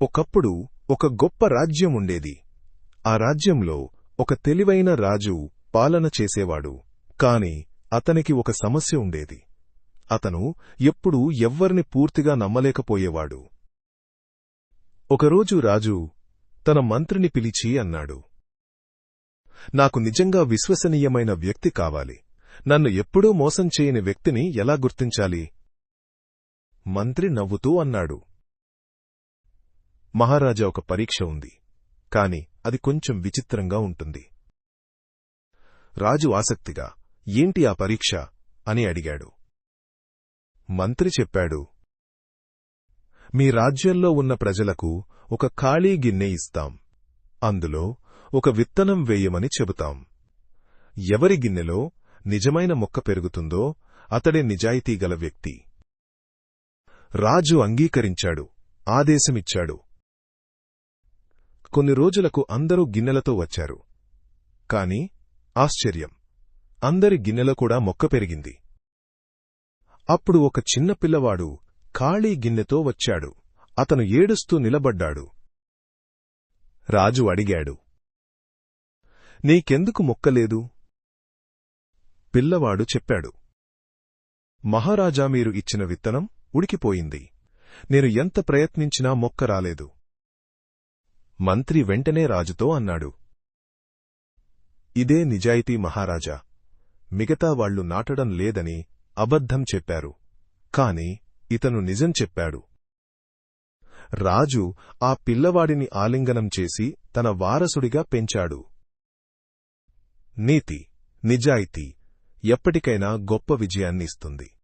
ఒకప్పుడు ఒక గొప్ప రాజ్యం ఉండేది. ఆ రాజ్యంలో ఒక తెలివైన రాజు పాలన చేసేవాడు. కాని అతనికి ఒక సమస్య ఉండేది. అతను ఎప్పుడూ ఎవ్వరిని పూర్తిగా నమ్మలేకపోయేవాడు. ఒకరోజు రాజు తన మంత్రిని పిలిచి అన్నాడు, నాకు నిజంగా విశ్వసనీయమైన వ్యక్తి కావాలి. నన్ను ఎప్పుడూ మోసం చేయని వ్యక్తిని ఎలా గుర్తించాలి? మంత్రి నవ్వుతూ అన్నాడు, మహారాజా, ఒక పరీక్ష ఉంది. కాని అది కొంచెం విచిత్రంగా ఉంటుంది. రాజు ఆసక్తిగా, ఏంటి ఆ పరీక్ష అని అడిగాడు. మంత్రి చెప్పాడు, మీ రాజ్యంలో ఉన్న ప్రజలకు ఒక ఖాళీ గిన్నె ఇస్తాం. అందులో ఒక విత్తనం వేయమని చెబుతాం. ఎవరి గిన్నెలో నిజమైన మొక్క పెరుగుతుందో అతడే నిజాయితీగల వ్యక్తి. రాజు అంగీకరించాడు, ఆదేశమిచ్చాడు. కొన్ని రోజులకు అందరూ గిన్నెలతో వచ్చారు. కాని ఆశ్చర్యం, అందరి గిన్నెలో కూడా మొక్క పెరిగింది. అప్పుడు ఒక చిన్న పిల్లవాడు ఖాళీ గిన్నెతో వచ్చాడు. అతను ఏడుస్తూ నిలబడ్డాడు. రాజు అడిగాడు, నీకెందుకు మొక్కలేదు? పిల్లవాడు చెప్పాడు, మహారాజా, మీరు ఇచ్చిన విత్తనం ఉడికిపోయింది. నేను ఎంత ప్రయత్నించినా మొక్క రాలేదు. మంత్రి వెంటనే రాజుతో అన్నాడు, ఇదే నిజాయితీ మహారాజా. మిగతా వాళ్లు నాటడం లేదని అబద్ధం చెప్పారు. కాని ఇతను నిజం చెప్పాడు. రాజు ఆ పిల్లవాడిని ఆలింగనం చేసి తన వారసుడిగా పెంచాడు. నీతి, నిజాయితీ ఎప్పటికైనా గొప్ప విజయాన్ని ఇస్తుంది.